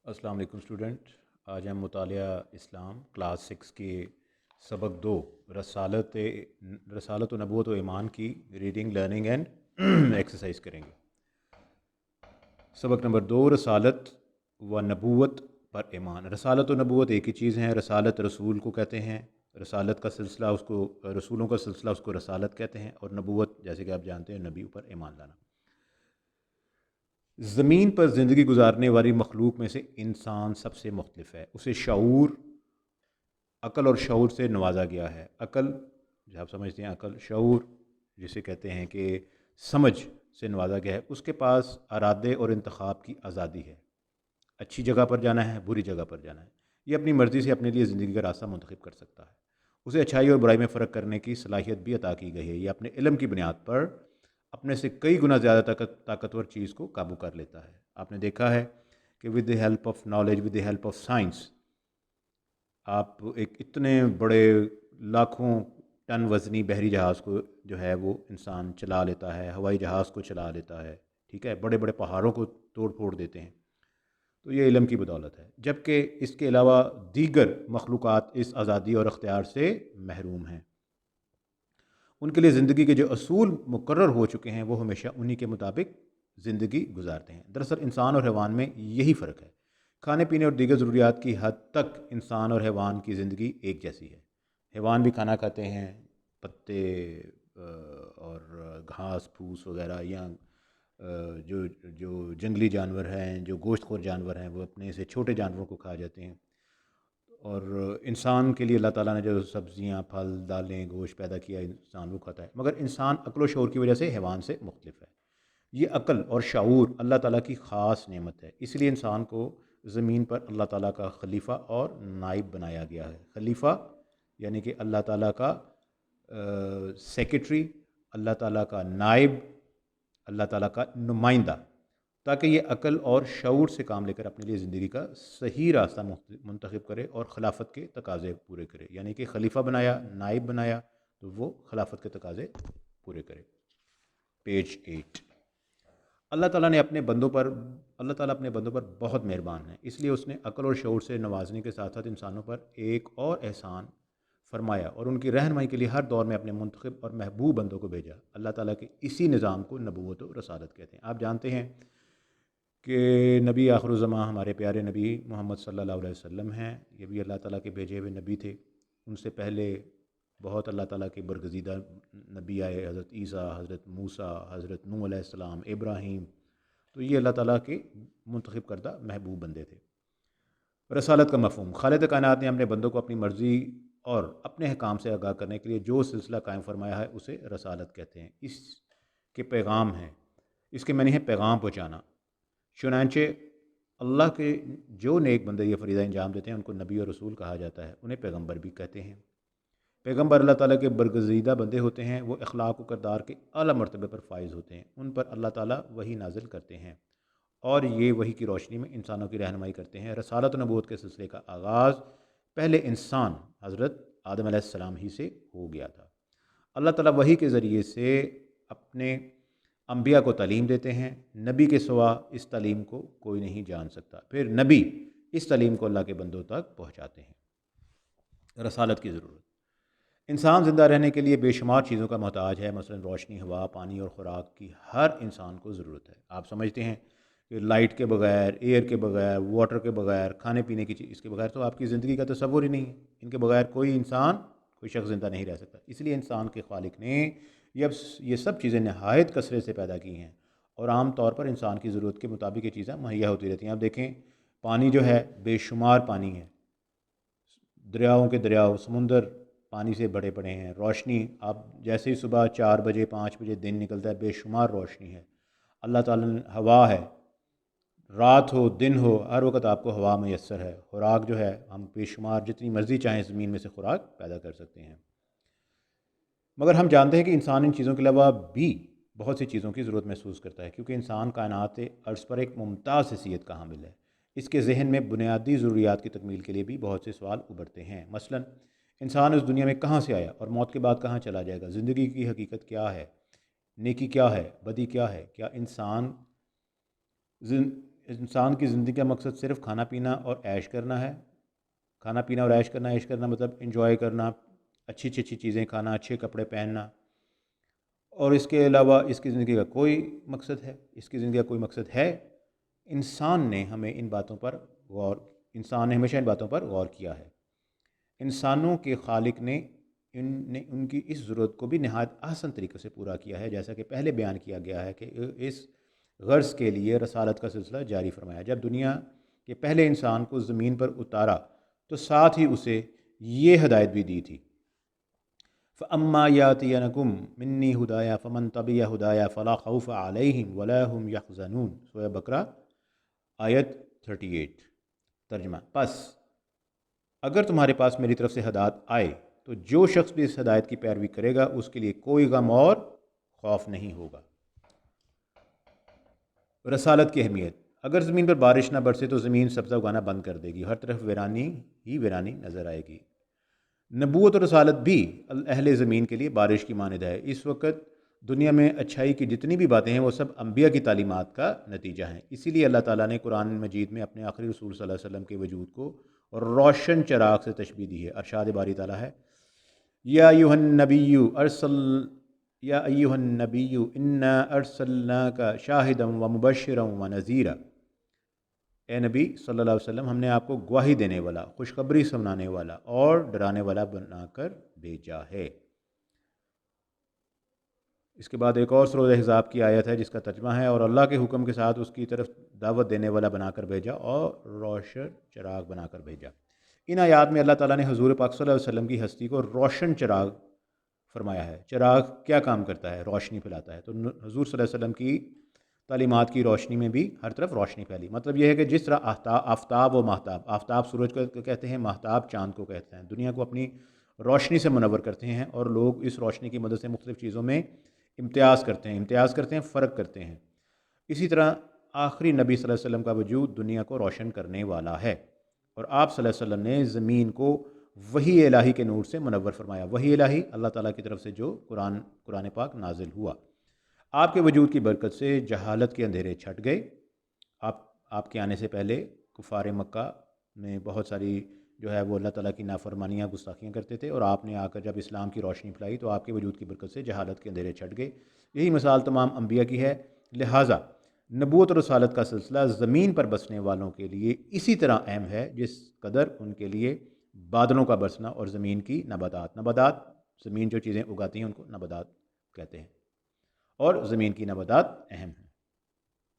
अस्सलाम वालेकुम स्टूडेंट। आज हम मुतालिया इस्लाम क्लास 6 के सबक 2 रसालत रसालत व नबूवत व ईमान की रीडिंग लर्निंग एंड एक्सरसाइज करेंगे। सबक नंबर 2 रसालत व नबूवत पर ईमान। रसालत व नबूवत एक ही चीज़ हैं। रसालत रसूल को कहते हैं, रसालत का सिलसिला उसको, रसूलों का सिलसिला उसको रसालत कहते हैं, और नबूवत जैसे कि आप जानते हैं नबी पर ईमान लाना। ज़मीन पर ज़िंदगी गुजारने वाली मखलूक में से इंसान सबसे मुख्तलिफ है। उसे शऊर, अकल और शऊर से नवाजा गया है। अकल जो आप समझते हैं, अकल, शऊर जिसे कहते हैं कि समझ से नवाजा गया है। उसके पास अरादे और इंतखाब की आज़ादी है। अच्छी जगह पर जाना है, बुरी जगह पर जाना है, ये अपनी मर्ज़ी से अपने लिए ज़िंदगी का रास्ता मुंतखब कर सकता है। उसे अच्छाई और बुराई में फ़र्क करने की सलाहियत भी अता की गई है। ये अपने इल्म की बुनियाद पर अपने से कई गुना ज़्यादा ताकतवर चीज़ को काबू कर लेता है। आपने देखा है कि with the help of knowledge, with the help of science, आप एक इतने बड़े लाखों टन वज़नी बहरी जहाज़ को जो है वो इंसान चला लेता है, हवाई जहाज़ को चला लेता है, ठीक है, बड़े बड़े पहाड़ों को तोड़ फोड़ देते हैं। तो ये इल्म की बदौलत है। जबकि इसके अलावा दीगर मखलूक़ात इस आज़ादी और अख्तियार से महरूम हैं। उनके लिए ज़िंदगी के जो असूल मुकर्रर हो चुके हैं वो हमेशा उन्हीं के मुताबिक ज़िंदगी गुजारते हैं। दरअसल इंसान और हैवान में यही फ़र्क है। खाने पीने और दीगर ज़रूरियात की हद तक इंसान और हैवान की ज़िंदगी एक जैसी है। हैवान भी खाना खाते हैं, पत्ते और घास फूस वगैरह, या जो जो जंगली जानवर हैं, जो गोश्तखोर जानवर हैं, वो अपने से छोटे जानवरों को खा जाते हैं। और इंसान के लिए अल्लाह ताला ने जो सब्ज़ियाँ, फल, दालें, गोश्त पैदा किया, इंसान वो खाता है। मगर इंसान अक्ल व शऊर की वजह से हैवान से मुख्तलिफ है। ये अक्ल और शऊर अल्लाह ताला की ख़ास नेमत है। इसलिए इंसान को ज़मीन पर अल्लाह ताला का खलीफा और नाइब बनाया गया है। खलीफा यानी कि अल्लाह ताला का सेक्रेटरी, अल्लाह ताला का नाइब, अल्लाह ताला का नुमाइंदा, ताकि ये अकल और शऊर से काम लेकर अपने लिए ज़िंदगी का सही रास्ता मुंतखब करे और खिलाफत के तकाज़े पूरे करे। यानी कि खलीफा बनाया, नाइब बनाया, तो वो खिलाफत के तकाज़े पूरे करे। पेज 8। अल्लाह ताला ने अपने बंदों पर अल्लाह ताला अपने बंदों पर बहुत मेहरबान है। इसलिए उसने अकल और शऊर से नवाजने के साथ साथ इंसानों पर एक और एहसान फरमाया और उनकी रहनुमाई के लिए हर दौर में अपने मुंतखब और महबूब बंदों को भेजा। अल्लाह ताला के इसी निज़ाम को नबूवत और रसालत कहते हैं। आप जानते हैं कि नबी आखिरुज़्ज़मा हमारे प्यारे नबी मोहम्मद सल्लल्लाहु अलैहि वसल्लम हैं। ये भी अल्लाह ताला के भेजे हुए नबी थे। उनसे पहले बहुत अल्लाह ताला के बरगज़ीदा नबी आए, हज़रत ईसा, हज़रत मूसा, हज़रत नूह अलैहिस्सलाम, इब्राहीम। तो ये अल्लाह ताला के मुंतखब करदा महबूब बंदे थे। रसालत का मफ़हूम, खालिद कायनात ने अपने बंदों को अपनी मर्ज़ी और अपने अहकाम से आगाह करने के लिए जो सिलसिला कायम फरमाया है उसे रसालत कहते हैं। इसके पैगाम हैं, इसके मानी है पैगाम पहुँचाना। चुनांचे अल्लाह के जो नेक बंदे ये फ़रीज़ा अंजाम देते हैं उनको नबी और रसूल कहा जाता है। उन्हें पैगम्बर भी कहते हैं। पैगम्बर अल्लाह ताला के बरगज़ीदा बंदे होते हैं। वो अखलाक व किरदार के आला मरतबे पर फाइज़ होते हैं। उन पर अल्लाह ताला वही नाजिल करते हैं और ये वही की रोशनी में इंसानों की रहनुमाई करते हैं। रसालत व नबूवत के सिलसिले का आगाज़ पहले इंसान हज़रत आदम अलैहिस्सलाम ही से हो गया था। अल्लाह ताला वही के ज़रिए से अपने अम्बिया को तालीम देते हैं। नबी के सिवा इस तालीम को कोई नहीं जान सकता। फिर नबी इस तालीम को अल्लाह के बंदों तक पहुँचाते हैं। रसालत की ज़रूरत, इंसान ज़िंदा रहने के लिए बेशुमार चीज़ों का मोहताज है। मसलन रोशनी, हवा, पानी और ख़ुराक की हर इंसान को ज़रूरत है। आप समझते हैं कि लाइट के बगैर, एयर के बगैर, वाटर के बगैर, खाने पीने की चीज़, इसके बगैर तो आपकी ज़िंदगी का तसव्वुर ही नहीं है। इनके बगैर कोई इंसान, कोई शख्स ज़िंदा नहीं रह सकता। इसलिए इंसान के खालिक ने ये सब चीज़ें नहायत कसरत से पैदा की हैं और आम तौर पर इंसान की ज़रूरत के मुताबिक ये चीज़ें मुहैया होती रहती हैं। आप देखें, पानी जो है बेशुमार पानी है, दरियाओं के दरियाओं, समुंदर पानी से भरे पड़े हैं। रोशनी, आप जैसे ही सुबह 4 बजे 5 बजे दिन निकलता है, बेशुमार रोशनी है। अल्लाह ताला ने हवा है, रात हो दिन हो हर वक्त आपको हवा मैसर है। खुराक जो है, हम बेशुमार जितनी मर्ज़ी चाहें ज़मीन में से खुराक पैदा कर सकते हैं। मगर हम जानते हैं कि इंसान इन चीज़ों के अलावा भी बहुत सी चीज़ों की ज़रूरत महसूस करता है, क्योंकि इंसान कायनात अर्ज़ पर एक मुमताज़ हैसियत का हामिल है। इसके जहन में बुनियादी ज़रूरियात की तकमील के लिए भी बहुत से सवाल उभरते हैं। मसलन, इंसान इस दुनिया में कहाँ से आया और मौत के बाद कहाँ चला जाएगा? ज़िंदगी की हकीकत क्या है? नेकी क्या है? बदी क्या है? क्या इंसान انسان کی زندگی کا مقصد صرف کھانا پینا اور عیش کرنا ہے. کھانا پینا اور عیش کرنا مطلب انجوائے کرنا، اچھی اچھی چیزیں کھانا، اچھے کپڑے پہننا، اور اس کے علاوہ اس کی زندگی کا کوئی مقصد ہے؟ اس کی زندگی کا کوئی مقصد ہے؟ انسان نے ہمیشہ ان باتوں پر غور کیا ہے. انسانوں کے خالق نے ان کی اس ضرورت کو بھی نہایت آسان طریقے سے پورا کیا ہے، جیسا کہ پہلے بیان کیا گیا ہے کہ اس غرض کے لیے رسالت کا سلسلہ جاری فرمایا. جب دنیا کے پہلے انسان کو زمین پر اتارا تو ساتھ ہی اسے یہ ہدایت بھی دی تھی، فَأَمَّا يَأْتِيَنَكُم مِّنِّي هُدَايَا فَمَن تَبِعَ هُدَايَا فَلَا خَوْفَ عَلَيْهِمْ وَلَا هُمْ يَحْزَنُونَ. سورہ بقرہ آیت 38. ترجمہ: پس اگر تمہارے پاس میری طرف سے ہدایت آئے تو جو شخص بھی اس ہدایت کی پیروی کرے گا اس کے لیے کوئی غم اور خوف نہیں ہوگا. رسالت کی اہمیت: اگر زمین پر بارش نہ برسے تو زمین سبزہ اگانا بند کر دے گی، ہر طرف ویرانی ہی ویرانی نظر آئے گی. نبوت اور رسالت بھی اہل زمین کے لیے بارش کی مانند ہے. اس وقت دنیا میں اچھائی کی جتنی بھی باتیں ہیں وہ سب انبیاء کی تعلیمات کا نتیجہ ہیں. اسی لیے اللہ تعالیٰ نے قرآن مجید میں اپنے آخری رسول صلی اللہ علیہ وسلم کے وجود کو روشن چراغ سے تشبیہ دی ہے. ارشاد باری تعالیٰ ہے: یا ایھا النبی انا ارسلناک شاہدا ومبشرا ونذیرا. اے نبی صلی اللہ علیہ وسلم، ہم نے آپ کو گواہی دینے والا، خوشخبری سنانے والا اور ڈرانے والا بنا کر بھیجا ہے. اس کے بعد ایک اور سورہ احزاب کی آیت ہے جس کا ترجمہ ہے: اور اللہ کے حکم کے ساتھ اس کی طرف دعوت دینے والا بنا کر بھیجا اور روشن چراغ بنا کر بھیجا. ان آیات میں اللہ تعالیٰ نے حضور پاک صلی اللہ علیہ وسلم کی ہستی کو روشن چراغ فرمایا ہے. چراغ کیا کام کرتا ہے؟ روشنی پھیلاتا ہے. تو حضور صلی اللہ علیہ وسلم کی تعلیمات کی روشنی میں بھی ہر طرف روشنی پھیلی. مطلب یہ ہے کہ جس طرح آفتاب و ماہتاب، آفتاب سورج کو کہتے ہیں، ماہتاب چاند کو کہتے ہیں، دنیا کو اپنی روشنی سے منور کرتے ہیں اور لوگ اس روشنی کی مدد سے مختلف چیزوں میں امتیاز کرتے ہیں، فرق کرتے ہیں. اسی طرح آخری نبی صلی اللہ علیہ وسلم کا وجود دنیا کو روشن کرنے والا ہے، اور آپ صلی اللہ علیہ وسلم نے زمین کو وحی الہی کے نور سے منور فرمایا. وحی الہی اللہ تعالیٰ کی طرف سے جو قرآن پاک نازل ہوا. آپ کے وجود کی برکت سے جہالت کے اندھیرے چھٹ گئے. آپ کے آنے سے پہلے کفار مکہ میں بہت ساری جو ہے وہ اللہ تعالیٰ کی نافرمانیاں، گستاخیاں کرتے تھے، اور آپ نے آ کر جب اسلام کی روشنی پھیلائی تو آپ کے وجود کی برکت سے جہالت کے اندھیرے چھٹ گئے. یہی مثال تمام انبیاء کی ہے. لہٰذا نبوت اور رسالت کا سلسلہ زمین پر بسنے والوں کے لیے اسی طرح اہم ہے جس قدر ان کے لیے بادلوں کا برسنا اور زمین کی نباتات زمین جو چیزیں اگاتی ہیں ان کو نباتات کہتے ہیں، اور زمین کی نباتات اہم ہیں.